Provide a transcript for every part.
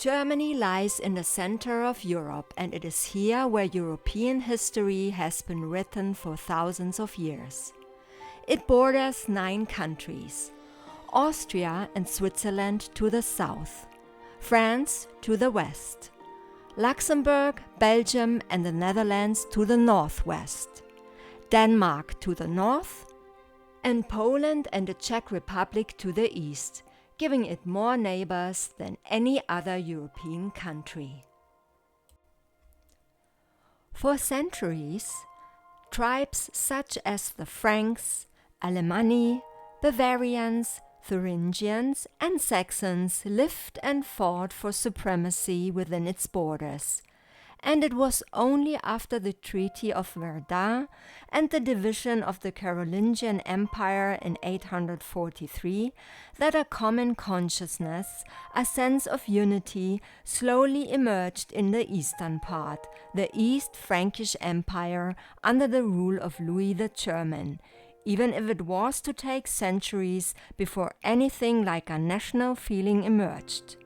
Germany lies in the center of Europe, and it is here where European history has been written for thousands of years. It borders 9 countries: Austria and Switzerland to the south, France to the west, Luxembourg, Belgium and the Netherlands to the northwest, Denmark to the north, and Poland and the Czech Republic to the east, giving it more neighbors than any other European country. For centuries, tribes such as the Franks, Alemanni, Bavarians, Thuringians and Saxons lived and fought for supremacy within its borders, and it was only after the Treaty of Verdun and the division of the Carolingian Empire in 843 that a common consciousness, a sense of unity, slowly emerged in the eastern part, the East Frankish Empire under the rule of Louis the German, even if it was to take centuries before anything like a national feeling emerged.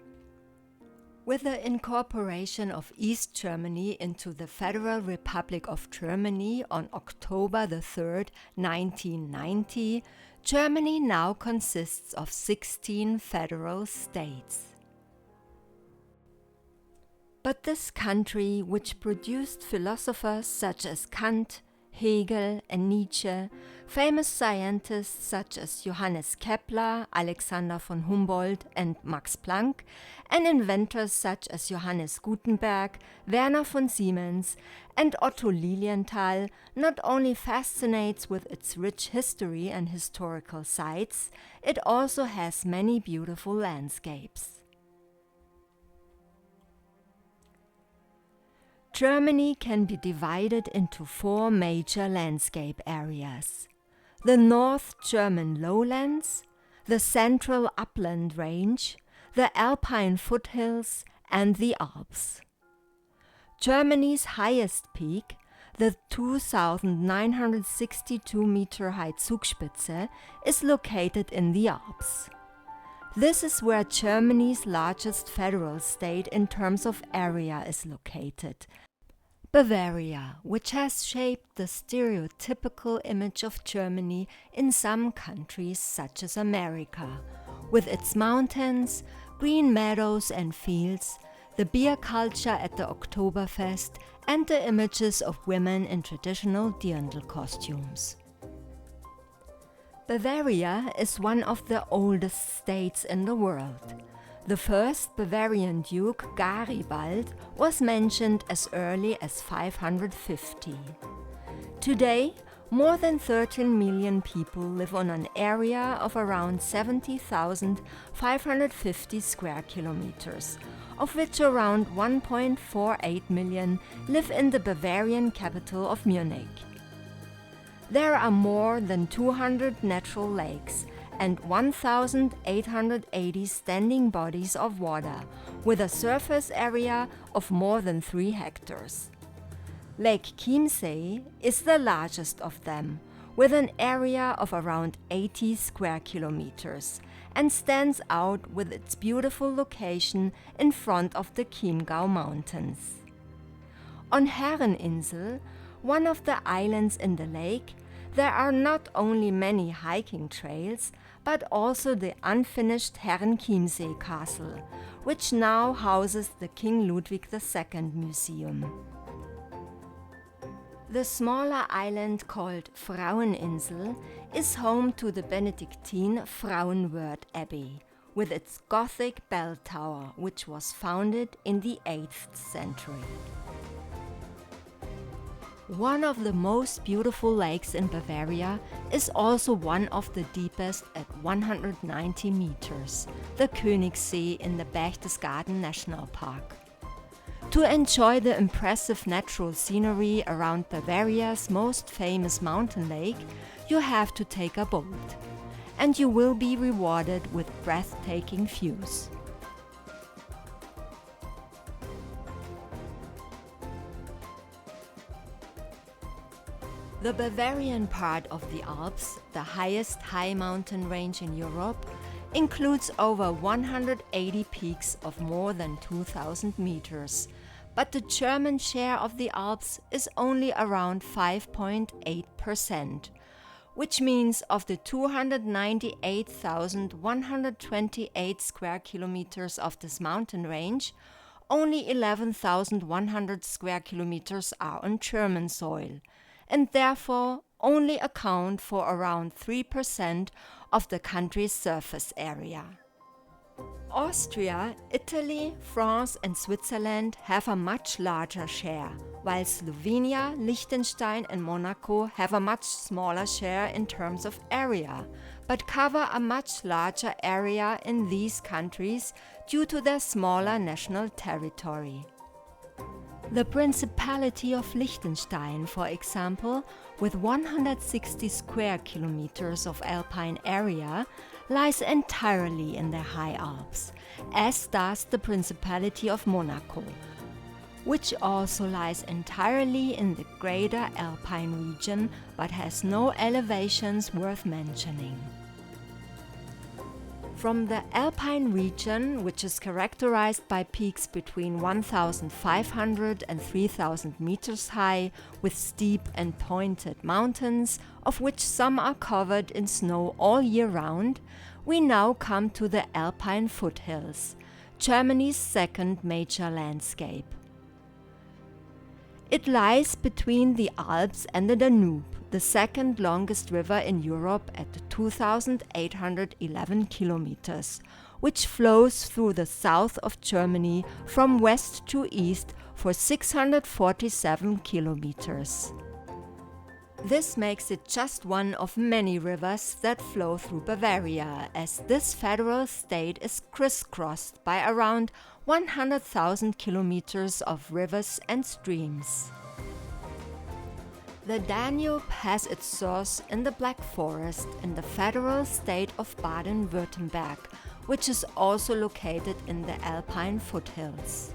With the incorporation of East Germany into the Federal Republic of Germany on October 3, 1990, Germany now consists of 16 federal states. But this country, which produced philosophers such as Kant, Hegel and Nietzsche, famous scientists such as Johannes Kepler, Alexander von Humboldt and Max Planck, and inventors such as Johannes Gutenberg, Werner von Siemens and Otto Lilienthal, not only fascinates with its rich history and historical sites, it also has many beautiful landscapes. Germany can be divided into 4 major landscape areas: the North German lowlands, the Central Upland Range, the Alpine foothills, and the Alps. Germany's highest peak, the 2,962-meter-high Zugspitze, is located in the Alps. This is where Germany's largest federal state in terms of area is located, Bavaria, which has shaped the stereotypical image of Germany in some countries such as America, with its mountains, green meadows and fields, the beer culture at the Oktoberfest, and the images of women in traditional dirndl costumes. Bavaria is one of the oldest states in the world. The first Bavarian Duke, Garibald, was mentioned as early as 550. Today, more than 13 million people live on an area of around 70,550 square kilometers, of which around 1.48 million live in the Bavarian capital of Munich. There are more than 200 natural lakes and 1,880 standing bodies of water, with a surface area of more than 3 hectares. Lake Chiemsee is the largest of them, with an area of around 80 square kilometers, and stands out with its beautiful location in front of the Chiemgau Mountains. On Herreninsel, one of the islands in the lake, there are not only many hiking trails, but also the unfinished Herrenchiemsee Castle, which now houses the King Ludwig II Museum. The smaller island called Fraueninsel is home to the Benedictine Frauenwörth Abbey, with its Gothic bell tower, which was founded in the 8th century. One of the most beautiful lakes in Bavaria is also one of the deepest at 190 meters, the Königssee in the Berchtesgaden National Park. To enjoy the impressive natural scenery around Bavaria's most famous mountain lake, you have to take a boat, and you will be rewarded with breathtaking views. The Bavarian part of the Alps, the highest high mountain range in Europe, includes over 180 peaks of more than 2,000 meters, but the German share of the Alps is only around 5.8%, which means of the 298,128 square kilometers of this mountain range, only 11,100 square kilometers are on German soil, and therefore only account for around 3% of the country's surface area. Austria, Italy, France and Switzerland have a much larger share, while Slovenia, Liechtenstein and Monaco have a much smaller share in terms of area, but cover a much larger area in these countries due to their smaller national territory. The Principality of Liechtenstein, for example, with 160 square kilometers of alpine area, lies entirely in the High Alps, as does the Principality of Monaco, which also lies entirely in the greater alpine region but has no elevations worth mentioning. From the alpine region, which is characterized by peaks between 1,500 and 3,000 meters high, with steep and pointed mountains, of which some are covered in snow all year round, we now come to the Alpine foothills, Germany's second major landscape. It lies between the Alps and the Danube, the second longest river in Europe at 2,811 kilometers, which flows through the south of Germany from west to east for 647 kilometers. This makes it just one of many rivers that flow through Bavaria, as this federal state is crisscrossed by around 100,000 kilometers of rivers and streams. The Danube has its source in the Black Forest in the federal state of Baden-Württemberg, which is also located in the Alpine foothills.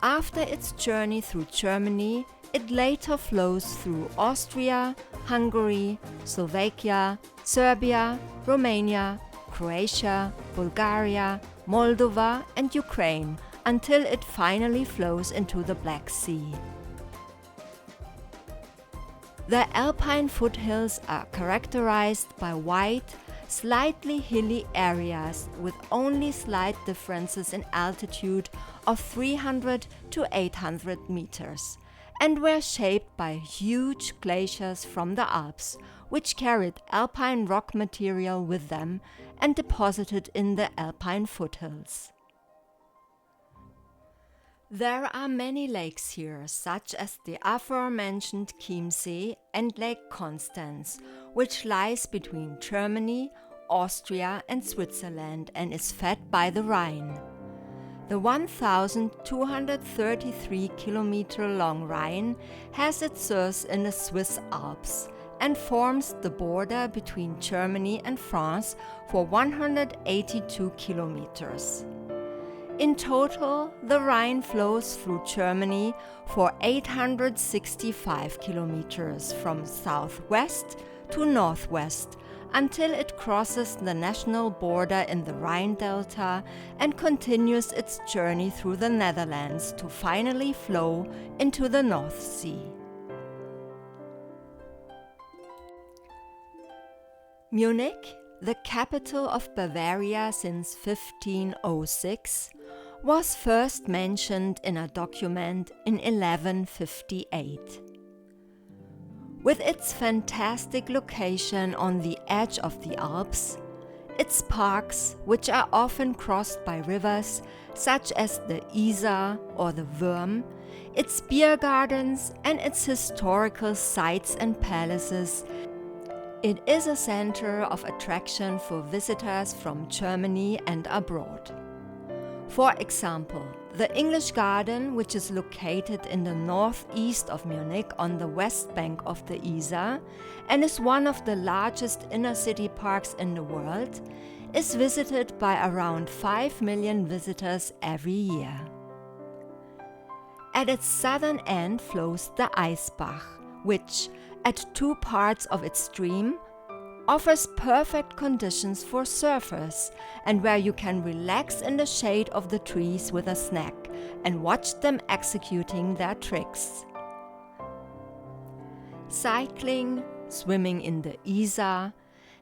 After its journey through Germany, it later flows through Austria, Hungary, Slovakia, Serbia, Romania, Croatia, Bulgaria, Moldova and Ukraine until it finally flows into the Black Sea. The Alpine foothills are characterized by wide, slightly hilly areas with only slight differences in altitude of 300 to 800 meters, and were shaped by huge glaciers from the Alps, which carried alpine rock material with them and deposited in the Alpine foothills. There are many lakes here, such as the aforementioned Chiemsee and Lake Constance, which lies between Germany, Austria and Switzerland and is fed by the Rhine. The 1,233 kilometer long Rhine has its source in the Swiss Alps and forms the border between Germany and France for 182 kilometers. In total, the Rhine flows through Germany for 865 kilometers from southwest to northwest until it crosses the national border in the Rhine Delta and continues its journey through the Netherlands to finally flow into the North Sea. Munich, the capital of Bavaria since 1506, was first mentioned in a document in 1158. With its fantastic location on the edge of the Alps, its parks, which are often crossed by rivers such as the Isar or the Würm, its beer gardens and its historical sites and palaces, it is a center of attraction for visitors from Germany and abroad. For example, the English Garden, which is located in the northeast of Munich on the west bank of the Isar and is one of the largest inner-city parks in the world, is visited by around 5 million visitors every year. At its southern end flows the Eisbach, which, at two parts of its stream, offers perfect conditions for surfers and where you can relax in the shade of the trees with a snack and watch them executing their tricks. Cycling, swimming in the Isar,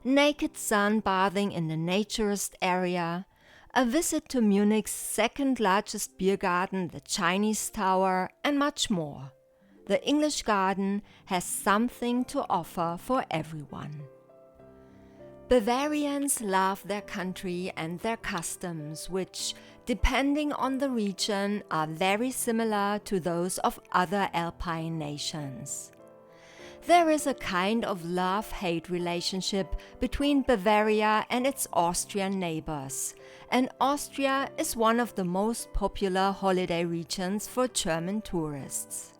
naked sunbathing in the naturist area, a visit to Munich's second largest beer garden, the Chinese Tower, and much more. The English Garden has something to offer for everyone. Bavarians love their country and their customs, which, depending on the region, are very similar to those of other Alpine nations. There is a kind of love-hate relationship between Bavaria and its Austrian neighbors, and Austria is one of the most popular holiday regions for German tourists.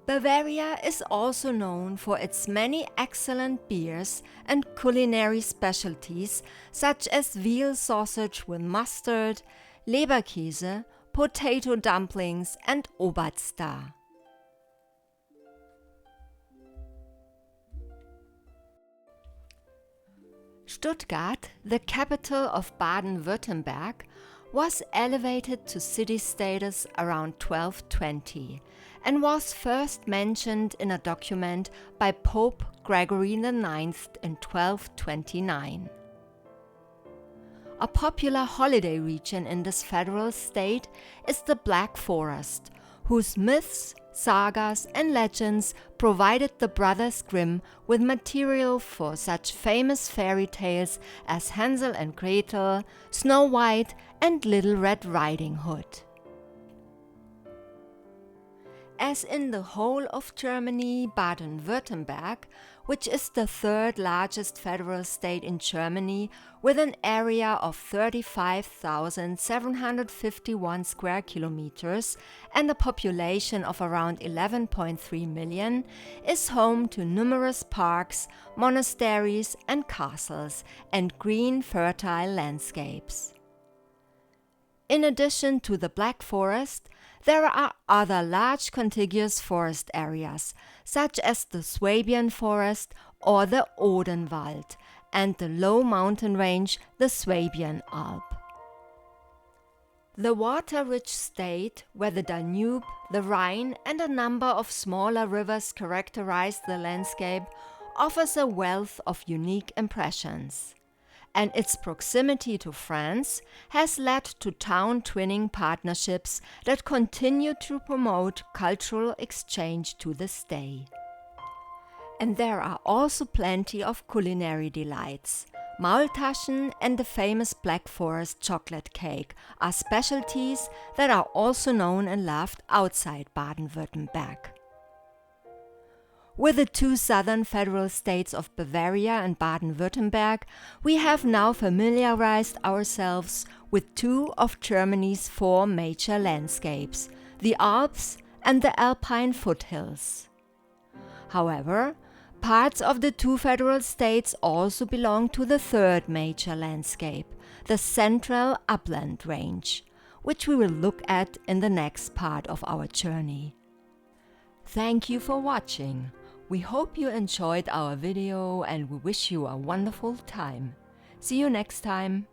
Bavaria is also known for its many excellent beers and culinary specialties such as veal sausage with mustard, Leberkäse, potato dumplings and Oberster. Stuttgart, the capital of Baden-Württemberg, was elevated to city status around 1220 and was first mentioned in a document by Pope Gregory IX in 1229. A popular holiday region in this federal state is the Black Forest, whose myths, sagas and legends provided the Brothers Grimm with material for such famous fairy tales as Hansel and Gretel, Snow White and Little Red Riding Hood. As in the whole of Germany, Baden-Württemberg, which is the third largest federal state in Germany with an area of 35,751 square kilometers and a population of around 11.3 million, is home to numerous parks, monasteries and castles, and green, fertile landscapes. In addition to the Black Forest, there are other large contiguous forest areas, such as the Swabian Forest or the Odenwald, and the low mountain range, the Swabian Alp. The water-rich state, where the Danube, the Rhine, and a number of smaller rivers characterize the landscape, offers a wealth of unique impressions. And its proximity to France has led to town twinning partnerships that continue to promote cultural exchange to this day. And there are also plenty of culinary delights. Maultaschen and the famous Black Forest chocolate cake are specialties that are also known and loved outside Baden-Württemberg. With the two southern federal states of Bavaria and Baden-Württemberg, we have now familiarized ourselves with two of Germany's four major landscapes, the Alps and the Alpine foothills. However, parts of the two federal states also belong to the third major landscape, the central upland range, which we will look at in the next part of our journey. Thank you for watching. We hope you enjoyed our video and we wish you a wonderful time. See you next time.